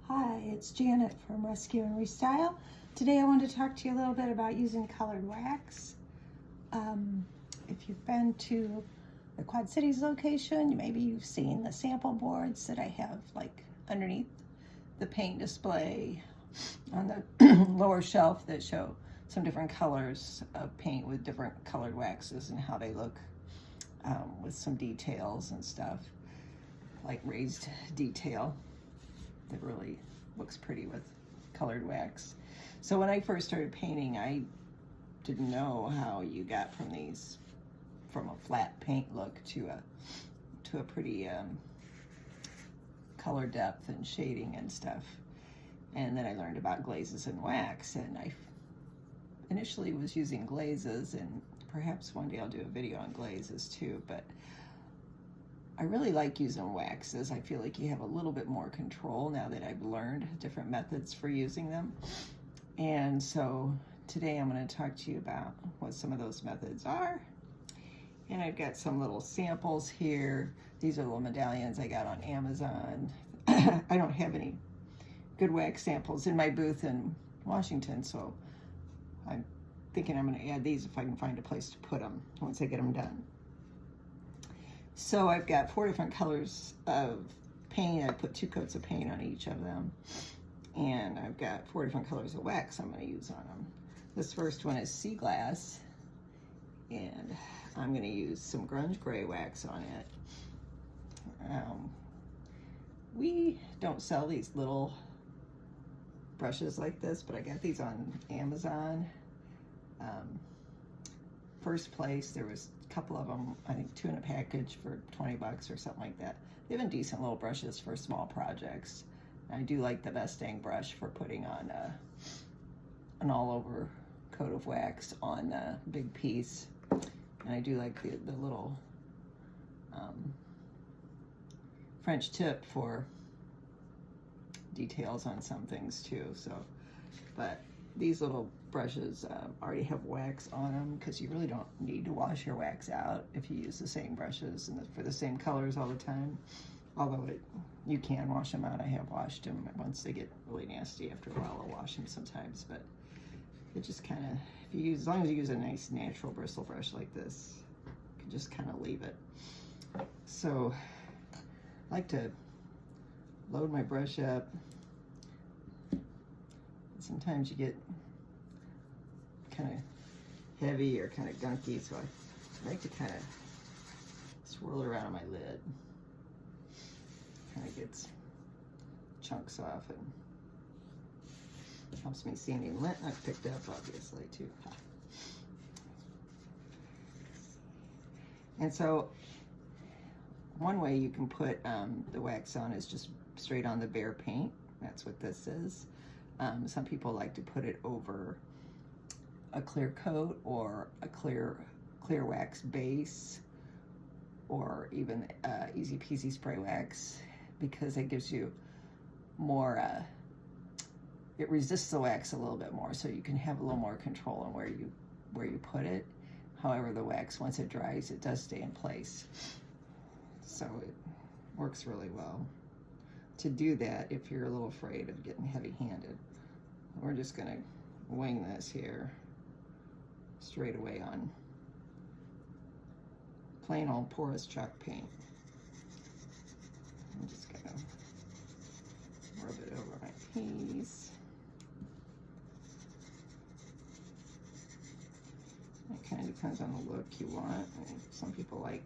Hi, it's Janet from Rescue and Restyle. Today I want to talk to you a little bit about using colored wax. If you've been to the Quad Cities location, maybe you've seen the sample boards that I have like underneath the paint display on the lower shelf that show some different colors of paint with different colored waxes and how they look with some details and stuff, like raised detail. That really looks pretty with colored wax. So when I first started painting, I didn't know how you got from a flat paint look to a pretty color depth and shading and stuff. And then I learned about glazes and wax, and I initially was using glazes, and perhaps one day I'll do a video on glazes too, but I really like using waxes. I feel like you have a little bit more control now that I've learned different methods for using them. And so today I'm going to talk to you about what some of those methods are. And I've got some little samples here. These are little medallions I got on Amazon. I don't have any good wax samples in my booth in Washington, so I'm thinking I'm going to add these if I can find a place to put them once I get them done. So I've got 4 different colors of paint. I put 2 coats of paint on each of them. And I've got 4 different colors of wax I'm going to use on them. This first one is sea glass. And I'm going to use some grunge gray wax on it. We don't sell these little brushes like this, but I got these on Amazon. First place, there was a couple of them, I think 2 in a package for 20 bucks or something like that. They've been decent little brushes for small projects. I do like the Best-Dang brush for putting on an all-over coat of wax on a big piece. And I do like the little French tip for details on some things too. So, but these little brushes already have wax on them because you really don't need to wash your wax out if you use the same brushes and for the same colors all the time. Although you can wash them out. I have washed them. Once they get really nasty after a while, I'll wash them sometimes. But it just kind of, as long as you use a nice natural bristle brush like this, you can just kind of leave it. So I like to load my brush up. Sometimes you get kind of heavy or kind of gunky, so I like to kind of swirl it around my lid. Kind of gets chunks off and helps me see any lint I've picked up, obviously, too. And so one way you can put the wax on is just straight on the bare paint. That's what this is. Some people like to put it over a clear coat or a clear wax base, or even easy peasy spray wax, because it gives you more, it resists the wax a little bit more, so you can have a little more control on where you put it. However, the wax, once it dries, it does stay in place. So it works really well. To do that, if you're a little afraid of getting heavy-handed, we're just going to wing this here straight away on plain old porous chalk paint. I'm just going to rub it over my piece. It kind of depends on the look you want. I mean, some people like,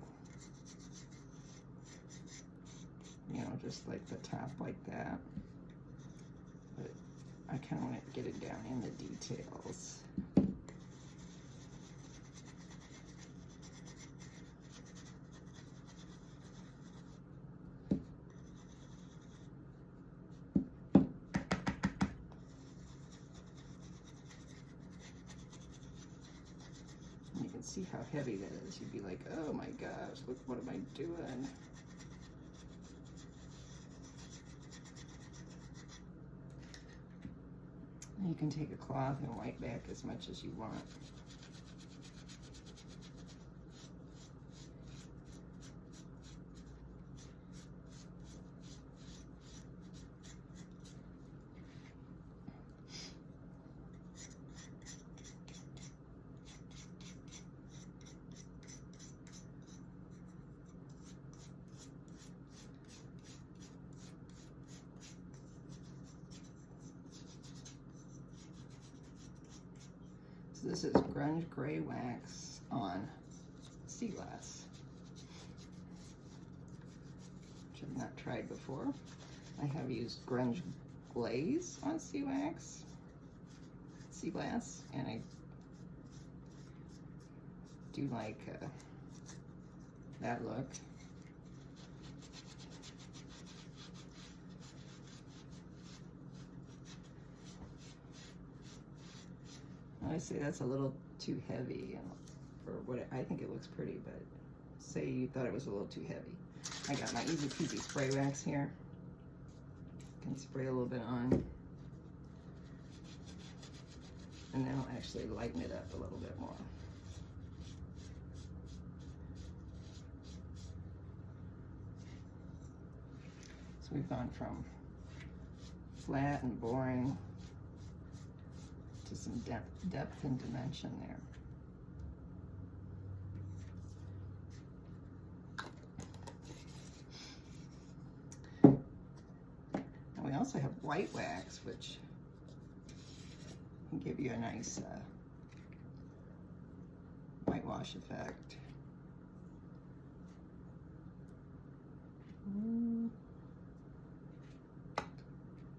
just like the top like that. But I kind of want to get it down in the details. You can see how heavy that is. You'd be like, oh my gosh, look, what am I doing? You can take a cloth and wipe back as much as you want. So this is Grunge Gray Wax on sea glass, which I've not tried before. I have used Grunge Glaze on sea glass, and I do like that look. I say that's a little too heavy, and for what I think it looks pretty, but say you thought it was a little too heavy. I got my easy peasy spray wax here. Can spray a little bit on, and then I'll actually lighten it up a little bit more. So we've gone from flat and boring to some depth and dimension there. And we also have white wax, which can give you a nice whitewash effect.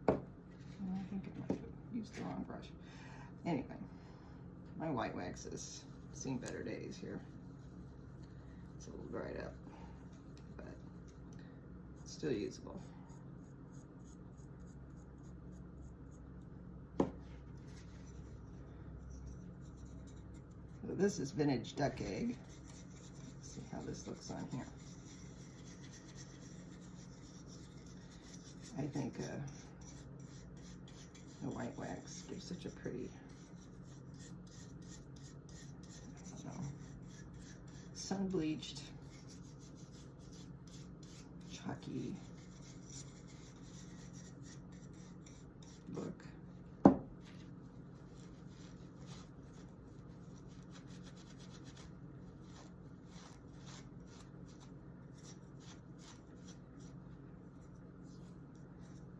I think I might have used the wrong brush. Anyway, my white wax has seen better days here. It's a little dried up, but it's still usable. So this is Vintage Duck Egg. Let's see how this looks on here. I think the white wax gives such a pretty, I don't know, sun-bleached, chalky look.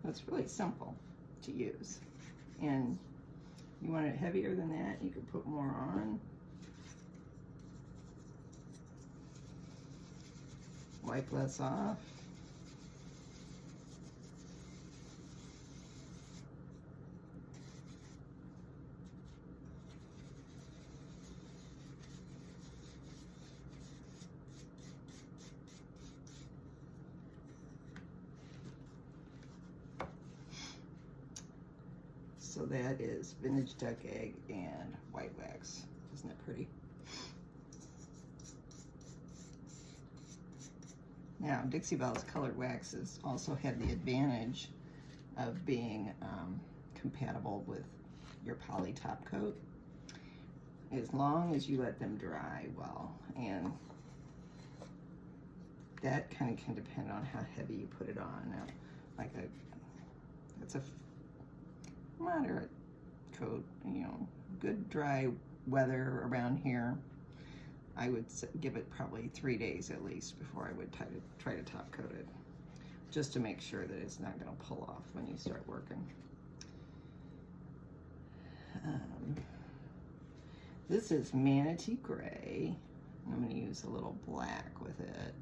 It's really simple to use, and you want it heavier than that, you can put more on. Wipe less off. So that is Vintage Duck Egg and white wax. Isn't that pretty? Now, Dixie Belle's colored waxes also have the advantage of being compatible with your poly top coat, as long as you let them dry well. And that kind of can depend on how heavy you put it on. Now, like it's a moderate coat, you know, good dry weather around here. I would give it probably 3 days at least before I would try to top coat it, just to make sure that it's not going to pull off when you start working. This is Manatee Gray. I'm going to use a little black with it.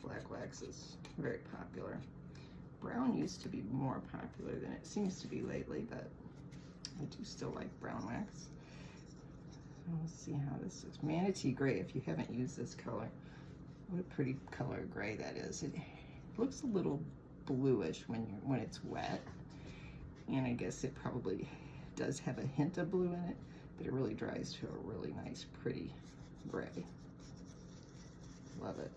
Black wax is very popular. Brown used to be more popular than it seems to be lately, but I do still like brown wax. So let's see how this looks. Manatee Gray, if you haven't used this color, what a pretty color gray that is. It looks a little bluish when it's wet, and I guess it probably does have a hint of blue in it, but it really dries to a really nice, pretty gray. Love it.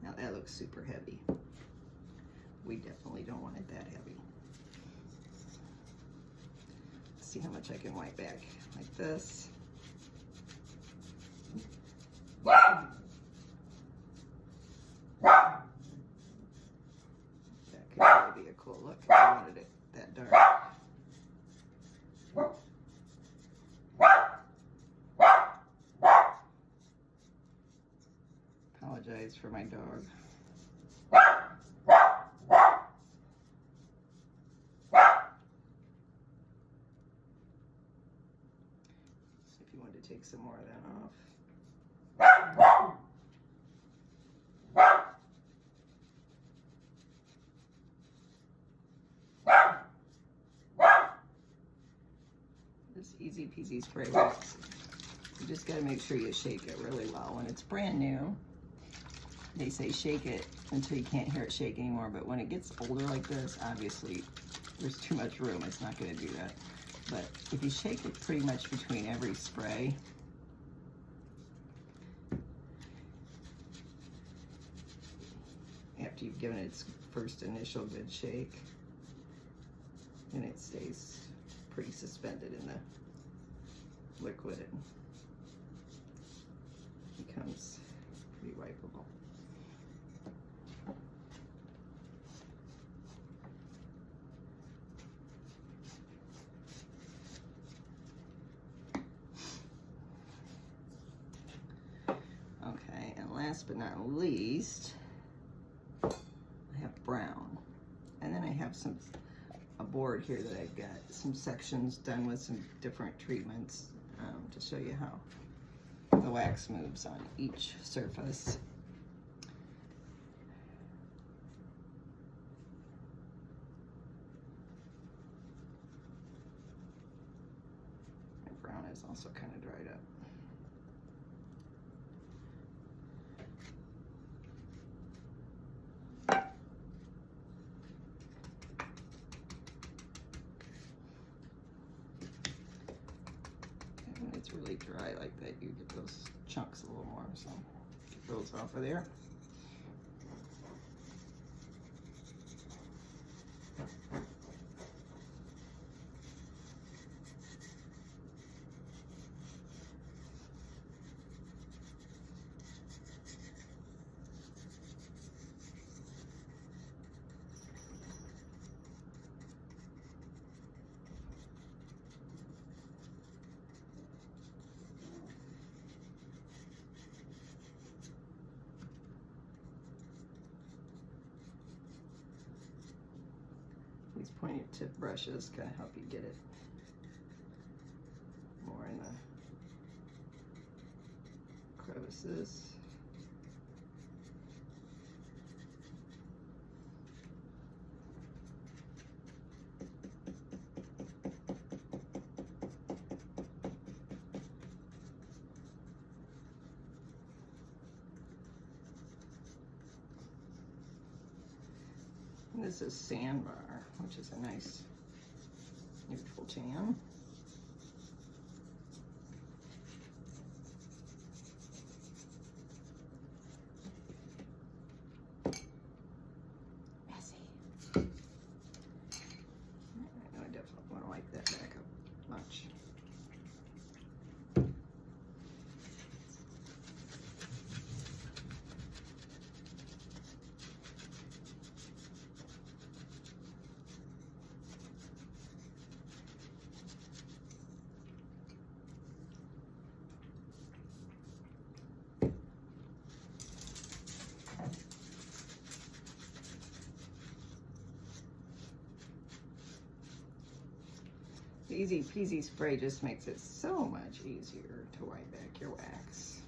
Now that looks super heavy. We definitely don't want it that heavy. see how much I can wipe back. Like this. That could really be a cool look if I wanted it that dark. Apologize for my dog. So if you wanted to take some more of that off. This easy peasy spray wax. You just got to make sure you shake it really well. When it's brand new, they say shake it until you can't hear it shake anymore, but when it gets older like this, obviously there's too much room. It's not going to do that. But if you shake it pretty much between every spray, after you've given it its first initial good shake, and it stays pretty suspended in the liquid, it becomes pretty wipeable. Okay, and last but not least, I have brown. And then I have a board here that I've got some sections done with some different treatments to show you how the wax moves on each surface. And brown is also kind of dried up. It's really dry like that, you get those chunks a little more, so get those off of there. These pointed tip brushes kind of help you get it more in the crevices. And this is Sandbar, which is a nice neutral tan. Messy. I definitely want to wipe that back up much. The easy peasy spray just makes it so much easier to wipe back your wax.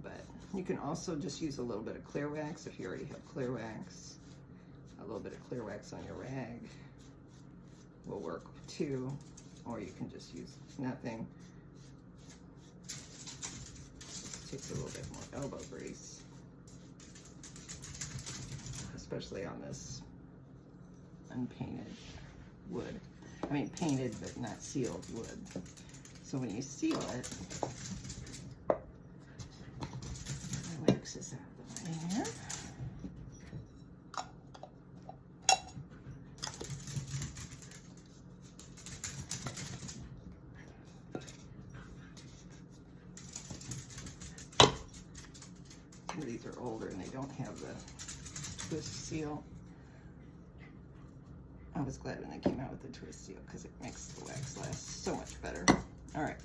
But you can also just use a little bit of clear wax if you already have clear wax. A little bit of clear wax on your rag will work too, or you can just use nothing. Just takes a little bit more elbow grease, especially on this unpainted wood. I mean painted but not sealed wood. So when you seal it, my wax is out of the way here. Some of these are older and they don't have the twist seal. I was glad when they came out with the twist seal because it makes the wax last so much better. All right.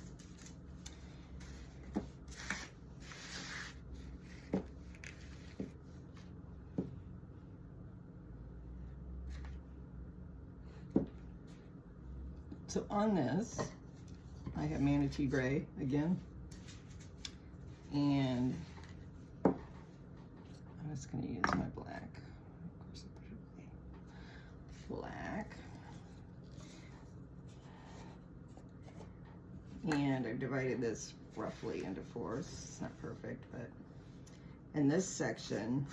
So on this, I have Manatee Gray again. And I'm just going to use my black. Of course, I put it away. Black. And I've divided this roughly into fours. It's not perfect, but in this section,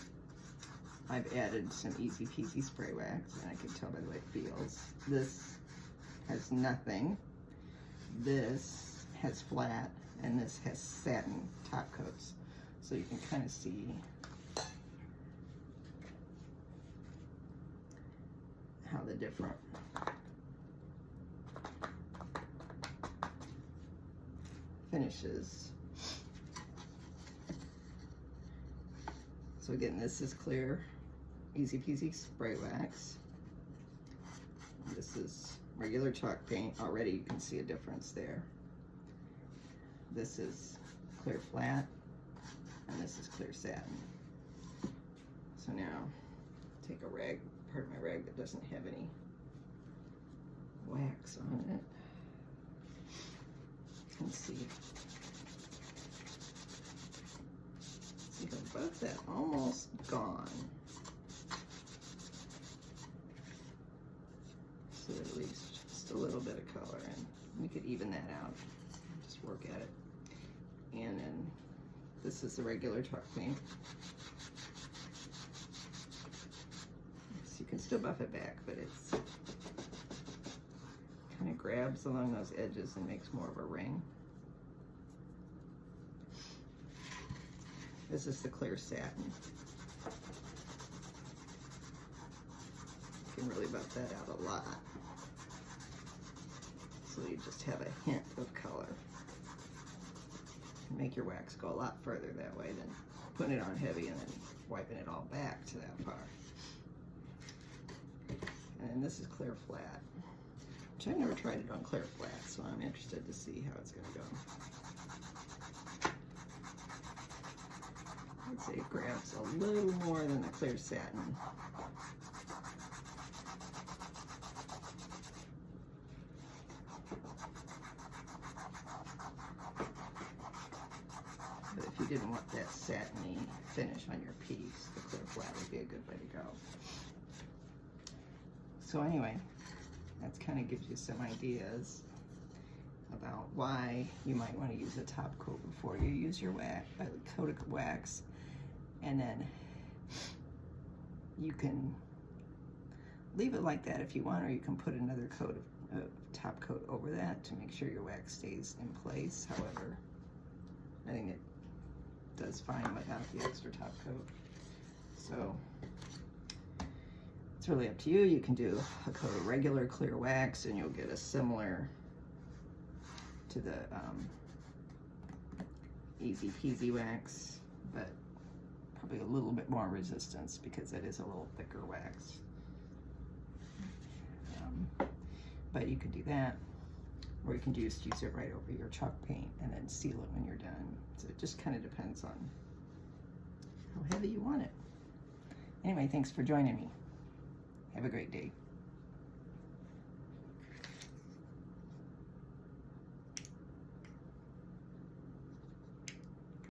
I've added some Easy Peasy spray wax, and I can tell by the way it feels. This has nothing. This has flat, and this has satin top coats. So you can kind of see how the different finishes. So again, this is clear Easy Peasy spray wax. This is regular chalk paint. Already you can see a difference there. This is clear flat, and this is clear satin. So now, take a rag, part of my rag that doesn't have any wax on it. Let's see. See, both that almost gone. So at least just a little bit of color, and we could even that out. Just work at it. And then this is the regular chalk paint. So you can still buff it back, but it's kind of grabs along those edges and makes more of a ring. This is the clear satin. You can really buff that out a lot. So you just have a hint of color. Make your wax go a lot further that way than putting it on heavy and then wiping it all back to that far. And this is clear flat, which I've never tried it on clear flat, so I'm interested to see how it's going to go. I'd say it grabs a little more than the clear satin. But if you didn't want that satiny finish on your piece, the clear flat would be a good way to go. So anyway, that kind of gives you some ideas about why you might want to use a top coat before you use your wax, coat of wax, and then you can leave it like that if you want, or you can put another coat of top coat over that to make sure your wax stays in place. However, I think it does fine without the extra top coat. So it's really up to you. You can do a coat of regular clear wax and you'll get a similar to the Easy Peasy wax, but probably a little bit more resistance because it is a little thicker wax. But you could do that, or you can just use it right over your chalk paint and then seal it when you're done. So it just kind of depends on how heavy you want it. Anyway, thanks for joining me. Have a great day.